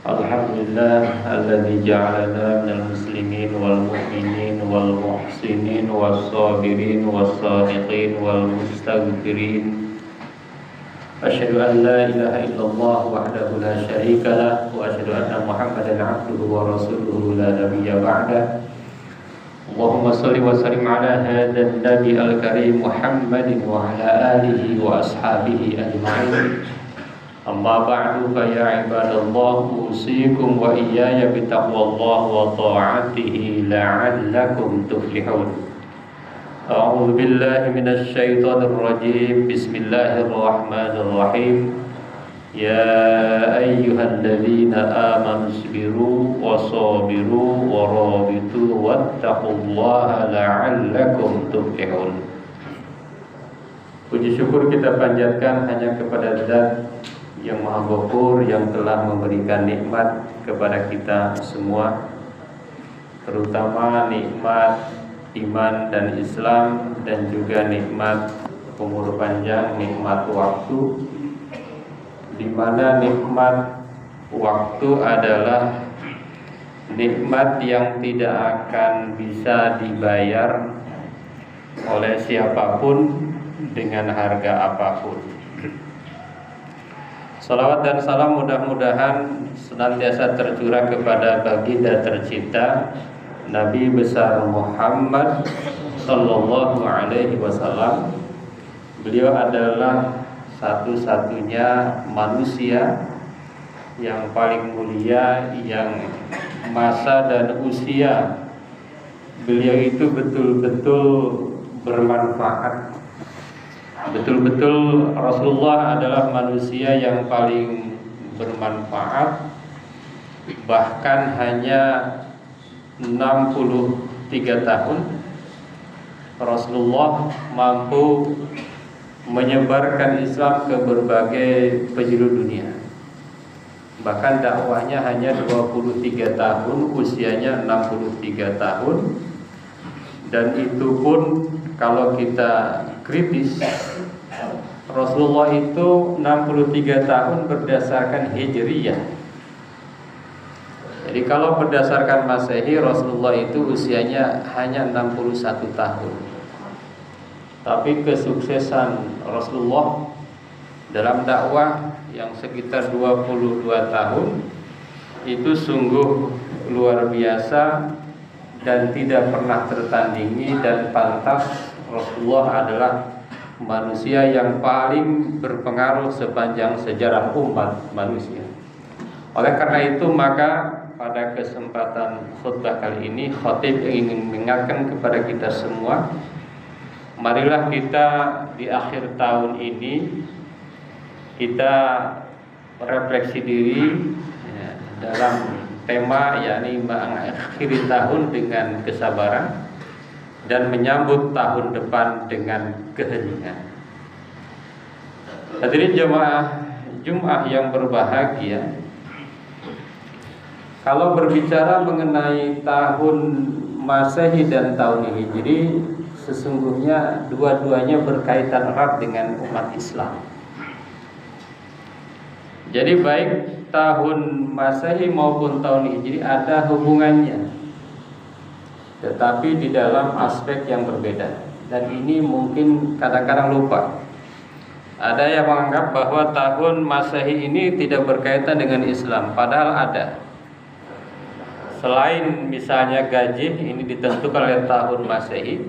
Alhamdulillah alladzi ja'alana minal muslimin wal mu'minin wal muhsinin was sabirin was sadiqin wal mustaghfirin. Asyhadu an la ilaha illallah wahdahu la syarika lah wa asyhadu anna Muhammadan 'abduhu wa rasuluhu la nabiyya ba'dah. Allahumma shalli wa sallim ala hadzal nabi al-karim Muhammadin wa ala alihi wa ashabihi ajma'in. Amma ba'du fa ya ibadallah usikum wa iyaya bitaqwallah wa ta'atihi la'allakum tuflihun. A'udzu billahi minasy syaithanir rajim. Bismillahirrahmanirrahim. Ya ayyuhalladzina amanu sabiru wa sabiru wa rabitu wattaqullaha la'allakum tuflihun. Puji syukur kita panjatkan hanya kepada Zat yang Maha Ghafur, yang telah memberikan nikmat kepada kita semua, terutama nikmat iman dan Islam, dan juga nikmat umur panjang, nikmat waktu, di mana nikmat waktu adalah nikmat yang tidak akan bisa dibayar oleh siapapun dengan harga apapun. Salawat dan salam mudah-mudahan senantiasa tercurah kepada baginda tercinta Nabi besar Muhammad sallallahu alaihi wasallam. Beliau adalah satu-satunya manusia yang paling mulia, yang masa dan usia beliau itu betul-betul bermanfaat. Betul-betul Rasulullah adalah manusia yang paling bermanfaat. Bahkan hanya 63 tahun Rasulullah mampu menyebarkan Islam ke berbagai penjuru dunia. Bahkan dakwahnya hanya 23 tahun, usianya 63 tahun. Dan itu pun kalau kita kritis, Rasulullah itu 63 tahun berdasarkan Hijriyah. Jadi kalau berdasarkan Masehi, Rasulullah itu usianya hanya 61 tahun. Tapi kesuksesan Rasulullah dalam dakwah yang sekitar 22 tahun itu sungguh luar biasa dan tidak pernah tertandingi, dan pantas Rasulullah adalah manusia yang paling berpengaruh sepanjang sejarah umat manusia. Oleh karena itu, maka pada kesempatan khutbah kali ini, khatib ingin mengingatkan kepada kita semua, marilah kita di akhir tahun ini kita refleksi diri dalam tema, yakni mengakhiri tahun dengan kesabaran dan menyambut tahun depan dengan keheningan. Hadirin jemaah Jumat yang berbahagia, kalau berbicara mengenai tahun Masehi dan tahun Hijri, sesungguhnya dua-duanya berkaitan erat dengan umat Islam. Jadi baik tahun Masehi maupun tahun Hijri ada hubungannya, tetapi di dalam aspek yang berbeda. Dan ini mungkin kadang-kadang lupa. Ada yang menganggap bahwa tahun Masehi ini tidak berkaitan dengan Islam, padahal ada. Selain misalnya gaji ini ditentukan oleh tahun Masehi,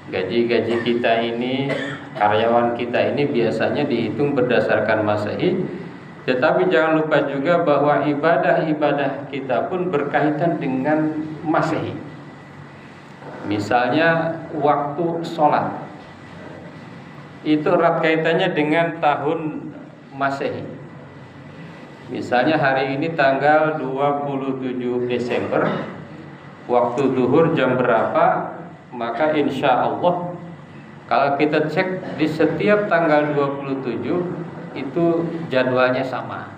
gaji-gaji kita ini, karyawan kita ini biasanya dihitung berdasarkan Masehi. Tetapi jangan lupa juga bahwa ibadah-ibadah kita pun berkaitan dengan Masehi. Misalnya waktu sholat, itu erat kaitannya dengan tahun Masehi. Misalnya hari ini tanggal 27 Desember, waktu zuhur jam berapa, maka insya Allah kalau kita cek di setiap tanggal 27 itu jadwalnya sama.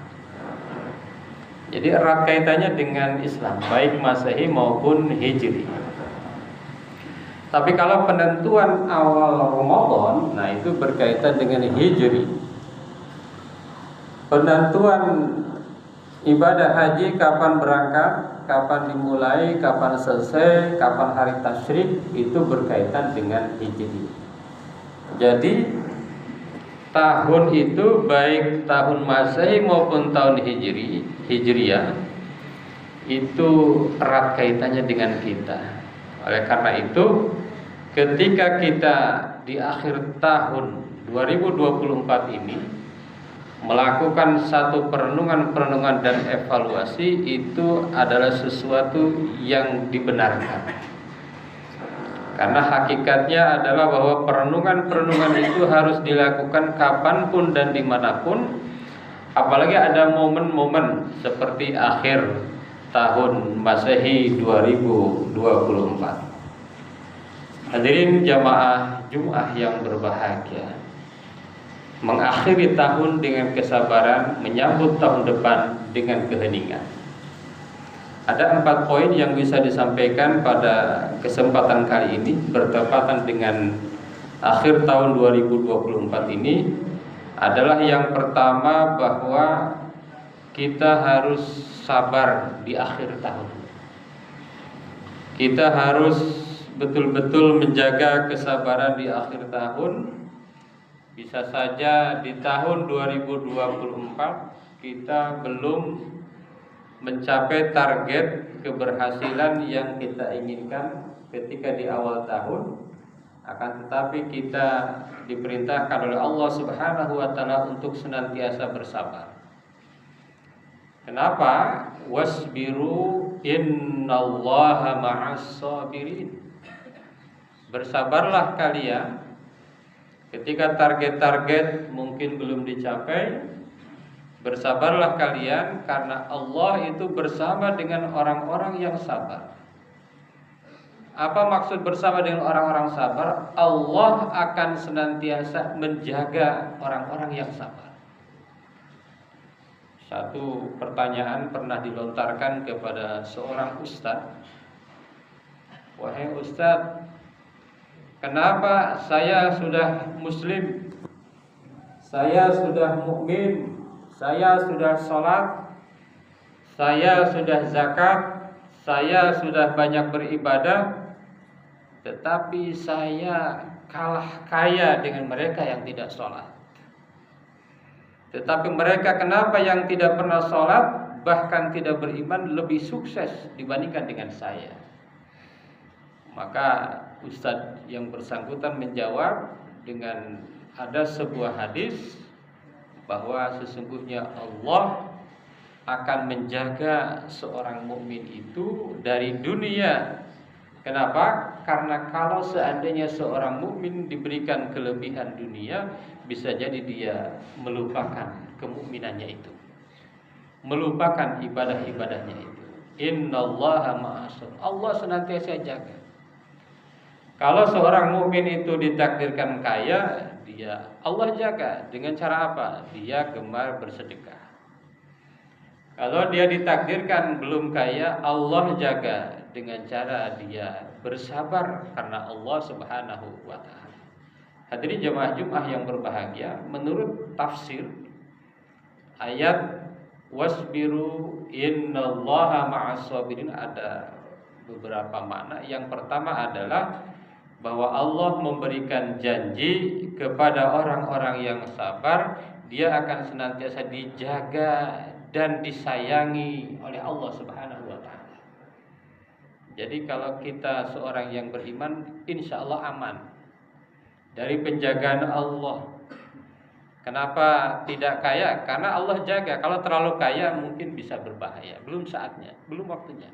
Jadi erat kaitannya dengan Islam, baik Masehi maupun Hijri. Tapi kalau penentuan awal Ramadan, nah itu berkaitan dengan Hijri. Penentuan Ibadah haji kapan berangkat, kapan dimulai, kapan selesai, kapan hari tasyrik itu berkaitan dengan Hijri. Jadi tahun itu baik tahun Masehi maupun tahun Hijriah itu erat kaitannya dengan kita. Oleh karena itu, ketika kita di akhir tahun 2024 ini melakukan satu perenungan dan evaluasi, itu adalah sesuatu yang dibenarkan. Karena hakikatnya adalah bahwa perenungan itu harus dilakukan kapanpun dan dimanapun. Apalagi ada momen-momen seperti akhir tahun Masehi 2024. Hadirin jamaah Jumat yang berbahagia, mengakhiri tahun dengan kesabaran, menyambut tahun depan dengan keheningan. Ada 4 poin yang bisa disampaikan pada kesempatan kali ini bertepatan dengan akhir tahun 2024 ini. Adalah yang pertama, bahwa kita harus sabar di akhir tahun. Kita harus betul-betul menjaga kesabaran di akhir tahun. Bisa saja di tahun 2024 kita belum mencapai target keberhasilan yang kita inginkan ketika di awal tahun, akan tetapi kita diperintahkan oleh Allah Subhanahu wa taala untuk senantiasa bersabar. Kenapa? Wasbiru innallaha ma'as sabirin. Bersabarlah kalian ketika target-target mungkin belum dicapai. Bersabarlah kalian karena Allah itu bersama dengan orang-orang yang sabar. Apa maksud bersama dengan orang-orang sabar? Allah akan senantiasa menjaga orang-orang yang sabar. Satu pertanyaan pernah dilontarkan kepada seorang ustadz. Wahai ustadz, kenapa saya sudah muslim, saya sudah mukmin, saya sudah sholat, saya sudah zakat, saya sudah banyak beribadah, tetapi saya kalah kaya dengan mereka yang tidak sholat? Tetapi mereka kenapa yang tidak pernah sholat, bahkan tidak beriman, lebih sukses dibandingkan dengan saya? Maka ustadz yang bersangkutan menjawab dengan ada sebuah hadis bahwa sesungguhnya Allah akan menjaga seorang mukmin itu dari dunia. Kenapa? Karena kalau seandainya seorang mukmin diberikan kelebihan dunia, bisa jadi dia melupakan kemukminannya itu, melupakan ibadah-ibadahnya itu. Innallaha ma'as, Allah senantiasa jaga. Kalau seorang mukmin itu ditakdirkan kaya, Allah jaga dengan cara apa? Dia gemar bersedekah. Kalau dia ditakdirkan belum kaya, Allah jaga dengan cara dia bersabar karena Allah Subhanahu wa taala. Hadirin jemaah Jumat yang berbahagia, menurut tafsir ayat wasbiru innallaha ma'as sabirin ada beberapa makna. Yang pertama adalah bahwa Allah memberikan janji kepada orang-orang yang sabar, dia akan senantiasa dijaga dan disayangi oleh Allah Subhanahu wa taala. Jadi kalau kita seorang yang beriman, insya Allah aman dari penjagaan Allah. Kenapa tidak kaya? Karena Allah jaga. Kalau terlalu kaya mungkin bisa berbahaya. Belum saatnya, belum waktunya.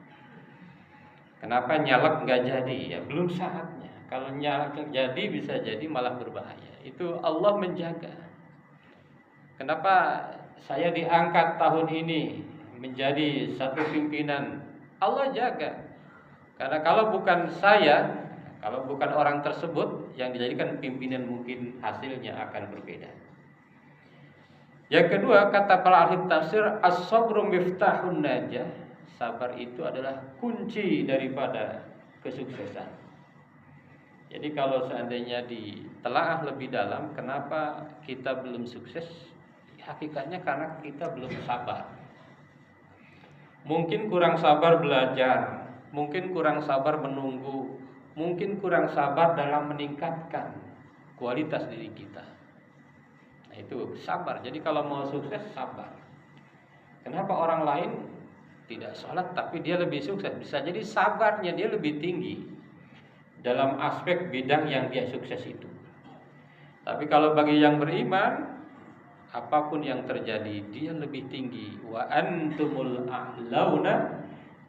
Kenapa nyalek nggak jadi? Ya belum saatnya. Kalau nyalek jadi bisa jadi malah berbahaya. Itu Allah menjaga. Kenapa saya diangkat tahun ini menjadi satu pimpinan? Allah jaga. Karena kalau bukan saya, kalau bukan orang tersebut yang dijadikan pimpinan, mungkin hasilnya akan berbeda. Yang kedua, kata para ahli tafsir, as-sabru miftahun najah. Sabar itu adalah kunci daripada kesuksesan. Jadi kalau seandainya ditelaah lebih dalam, kenapa kita belum sukses? Hakikatnya karena kita belum sabar. mungkin kurang sabar belajar, mungkin kurang sabar menunggu, mungkin kurang sabar dalam meningkatkan kualitas diri kita. Nah, itu sabar. Jadi kalau mau sukses, sabar. Kenapa orang lain tidak sholat tapi dia lebih sukses? Bisa jadi sabarnya dia lebih tinggi dalam aspek bidang yang dia sukses itu. Tapi kalau bagi yang beriman, apapun yang terjadi dia lebih tinggi. Wa antumul a'launa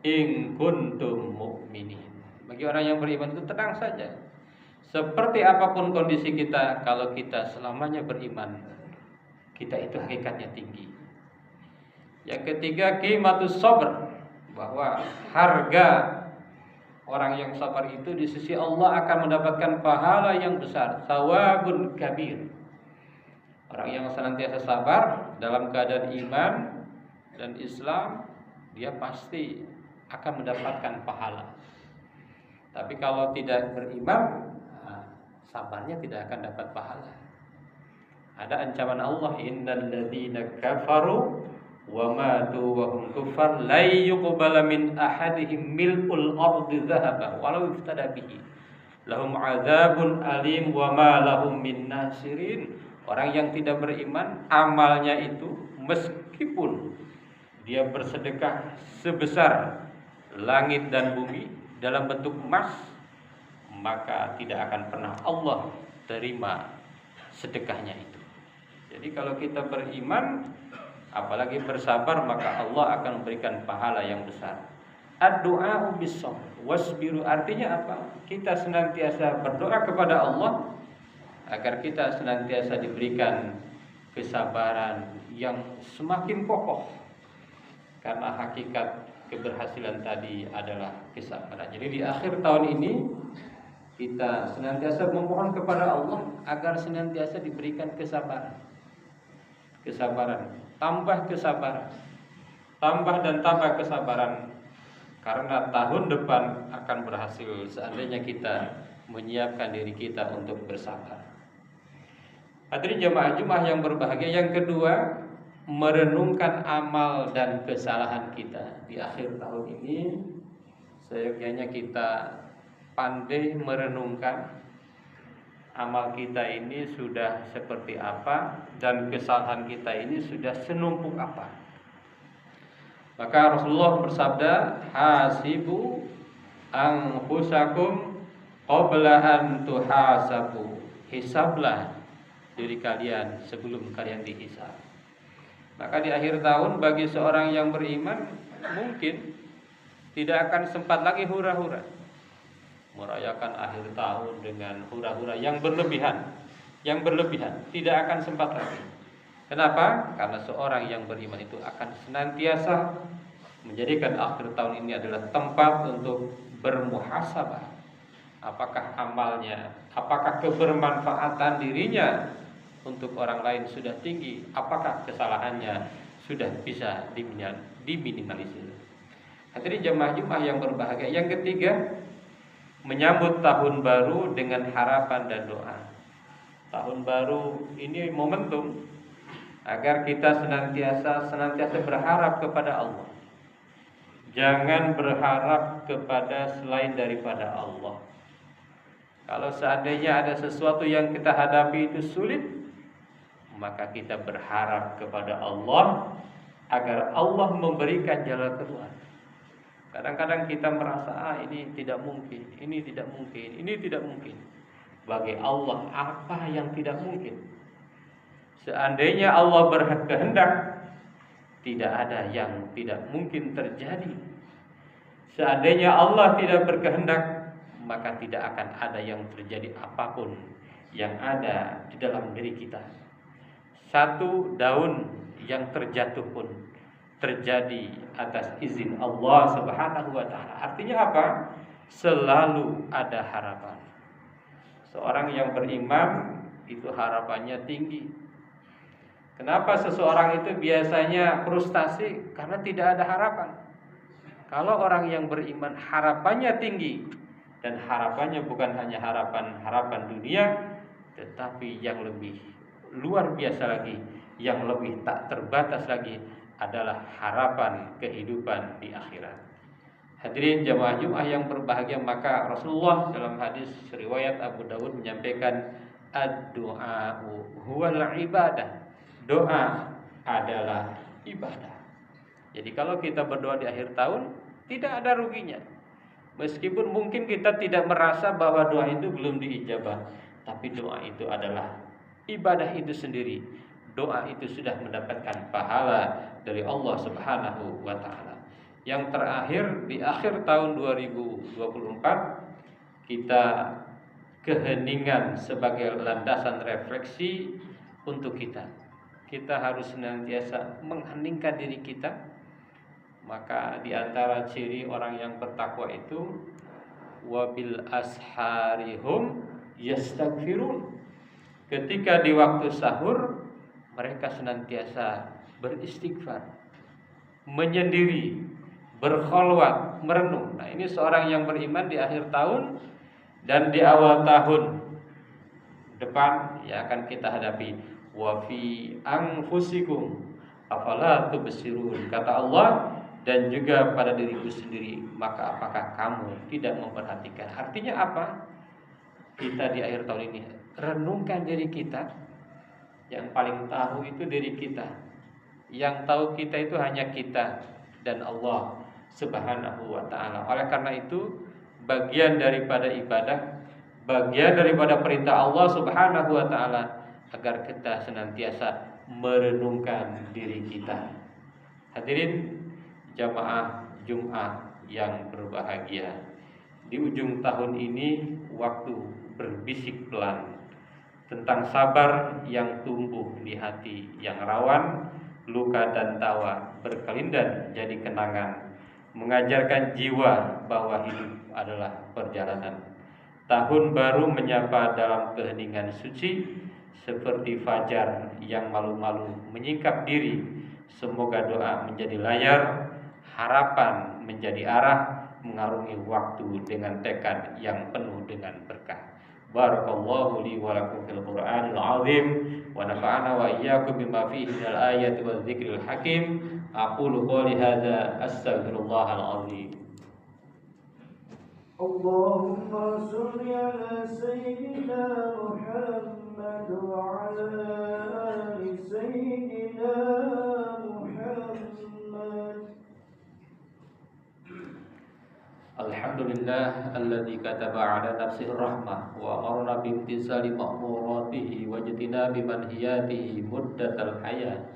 in kuntum mu'minin. Bagi orang yang beriman itu tenang saja. Seperti apapun kondisi kita, kalau kita selamanya beriman, kita itu hakikatnya tinggi. Yang ketiga, qimatus sabr, bahwa harga orang yang sabar itu di sisi Allah akan mendapatkan pahala yang besar, thawabun kabir. Orang yang senantiasa sabar dalam keadaan iman dan Islam, dia pasti akan mendapatkan pahala. Tapi kalau tidak beriman, sabarnya tidak akan dapat pahala. Ada ancaman Allah, innal ladzina kafaru wa matu wa hum kuffar la yuqbala min ahadihim mil'ul ardi dhahaba walau iftada bihi lahum adzabun alim wa ma lahum min nasirin. Orang yang tidak beriman, amalnya itu meskipun dia bersedekah sebesar langit dan bumi dalam bentuk emas, maka tidak akan pernah Allah terima sedekahnya itu. Jadi kalau kita beriman, apalagi bersabar, maka Allah akan memberikan pahala yang besar. Ad-du'a bis-sabr wasbiru, artinya apa? Kita senantiasa berdoa kepada Allah agar kita senantiasa diberikan kesabaran yang semakin kokoh. Karena hakikat keberhasilan tadi adalah kesabaran. Jadi di akhir tahun ini kita senantiasa memohon kepada Allah agar senantiasa diberikan kesabaran. Kesabaran, tambah kesabaran, tambah dan tambah kesabaran. Karena tahun depan akan berhasil seandainya kita menyiapkan diri kita untuk bersabar. Hadirin jemaah yang berbahagia, yang kedua, merenungkan amal dan kesalahan kita di akhir tahun ini. Seyogyanya kita pandai merenungkan amal kita ini sudah seperti apa dan kesalahan kita ini sudah senumpuk apa. Maka Rasulullah bersabda, hasibu anfusakum qabla an tuhasabu. Hisablah diri kalian sebelum kalian dihisab. Maka di akhir tahun bagi seorang yang beriman mungkin tidak akan sempat lagi hura-hura, merayakan akhir tahun dengan hura-hura yang berlebihan, tidak akan sempat lagi. Kenapa? Karena seorang yang beriman itu akan senantiasa menjadikan akhir tahun ini adalah tempat untuk bermuhasabah. Apakah amalnya, apakah kebermanfaatan dirinya untuk orang lain sudah tinggi, apakah kesalahannya sudah bisa diminimalisir. Hadirin jemaah yang berbahagia, yang ketiga, menyambut tahun baru dengan harapan dan doa. Tahun baru ini momentum agar kita senantiasa berharap kepada Allah. Jangan berharap kepada selain daripada Allah. Kalau seandainya ada sesuatu yang kita hadapi itu sulit, maka kita berharap kepada Allah agar Allah memberikan jalan keluar. Kadang-kadang kita merasa ini tidak mungkin, ini tidak mungkin, ini tidak mungkin. Bagi Allah apa yang tidak mungkin? Seandainya Allah berkehendak, tidak ada yang tidak mungkin terjadi. Seandainya Allah tidak berkehendak, maka tidak akan ada yang terjadi apapun yang ada di dalam diri kita. Satu daun yang terjatuh pun terjadi atas izin Allah Subhanahu wa taala. Artinya apa? Selalu ada harapan. Seorang yang beriman itu harapannya tinggi. Kenapa seseorang itu biasanya frustasi? Karena tidak ada harapan. Kalau orang yang beriman harapannya tinggi, dan harapannya bukan hanya harapan dunia, tetapi yang lebih luar biasa lagi, yang lebih tak terbatas lagi, adalah harapan kehidupan di akhirat. Hadirin jamaah Jumat yang berbahagia, maka Rasulullah dalam hadis riwayat Abu Dawud menyampaikan ad-du'a'u huwal ibadah. Doa adalah ibadah. Jadi kalau kita berdoa di akhir tahun tidak ada ruginya. Meskipun mungkin kita tidak merasa bahwa doa itu belum diijabah, tapi doa itu adalah ibadah itu sendiri. Doa itu sudah mendapatkan pahala dari Allah Subhanahu wa taala. Yang terakhir di akhir tahun 2024 kita keheningan sebagai landasan refleksi untuk kita. Kita harus senantiasa mengheningkan diri kita. Maka di antara ciri orang yang bertakwa itu wabil asharihum yastaghfirun. Ketika di waktu sahur mereka senantiasa beristighfar, menyendiri, berkholwat, merenung. Nah, ini seorang yang beriman di akhir tahun dan di awal tahun depan yang akan kita hadapi. Wa fi anfusikum afala tubsirun. Kata Allah, dan juga pada diriku sendiri, maka apakah kamu tidak memperhatikan? Artinya apa? Kita di akhir tahun ini renungkan diri kita. Yang paling tahu itu diri kita. Yang tahu kita itu hanya kita dan Allah Subhanahu wa ta'ala. Oleh karena itu, bagian daripada ibadah, bagian daripada perintah Allah Subhanahu wa ta'ala agar kita senantiasa merenungkan diri kita. Hadirin jamaah Jumat yang berbahagia, di ujung tahun ini waktu berbisik pelan tentang sabar yang tumbuh di hati yang rawan, luka dan tawa berkelindan jadi kenangan, mengajarkan jiwa bahwa hidup adalah perjalanan. Tahun baru menyapa dalam keheningan suci, seperti fajar yang malu-malu menyingkap diri. Semoga doa menjadi layar, harapan menjadi arah, mengarungi waktu dengan tekad yang penuh dengan berkah. Barakallahu li wa lakum fil Qur'anil azim wa nafa'ana wa iyyakum bima fihi minal ayati wal dzikril hakim. Aqulu qouli hadza astaghfirullahal azim. Allahumma shalli ala sayyidina Muhammad wa ala ali sayyidina Muhammad. Alhamdulillah alladzi kataba ala nafsihi rahmah wa amarna bi imtithali ma'muratihi wa jtinabi manhiyatihi muddatal hayat.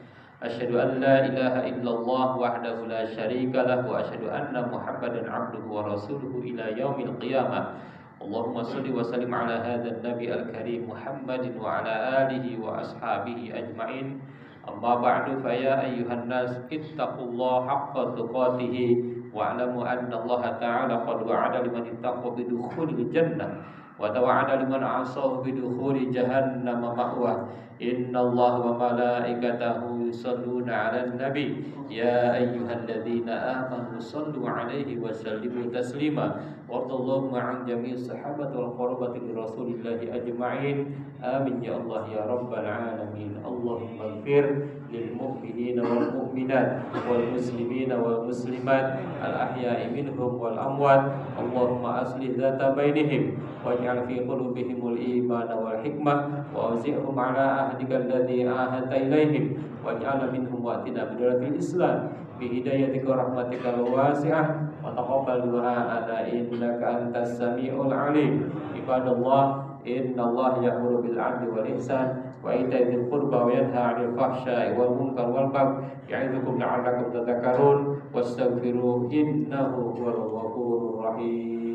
Asyhadu an la ilaha illallah wahdahu la syarika lah wa asyhadu anna Muhammadan abduhu wa rasuluhu ila yaumil qiyamah. Allahumma shalli wa sallim ala hadzal nabi al-karim Muhammadin wa ala alihi wa ashabihi ajma'in. Amma ba'du, fa ya ayyuhan nas ittaqullaha haqqa tuqatih wa'lamu anna Allah ta'ala qad wa'ada liman ittaqa bidukhulil jannah wa tawa'ada liman 'asahu bidukhuli jahannam ma'wa. Inna Allah wa malaikatahu yusalluna 'alan nabi ya ayyuhalladzina amanu sallu 'alaihi wa sallimu taslima. Warḍallahu 'an jami'i sahabati wal qarabati li Rasulillahi ajma'in. Amin ya Allah ya rabbal alamin. Allahumma ighfir lil mu'minina wal mu'minat wal muslimina wal muslimat al ahya'i minhum wal amwat. Allahumma aslih dzata bainihim waj'al fi qulubihimul imana wal hikmah wa awzi'hum ala ahdika alladhi ahadta ilaihim waj'al minhum wa'tina bidallatil islam bi hidayatika wa rahmatika wasi'ah wa taqabbal du'a'ana innaka antas samiul alim. Ibadallah, inna Allah ya'muru bil 'adli wal ihsan wa ita'i dzil qurba wa yanha 'anil fahsya'i wal munkar wal baghi ya'idzukum la'allakum tadhakkarun wastaghfiruhu innahu huwal ghafurur rahim.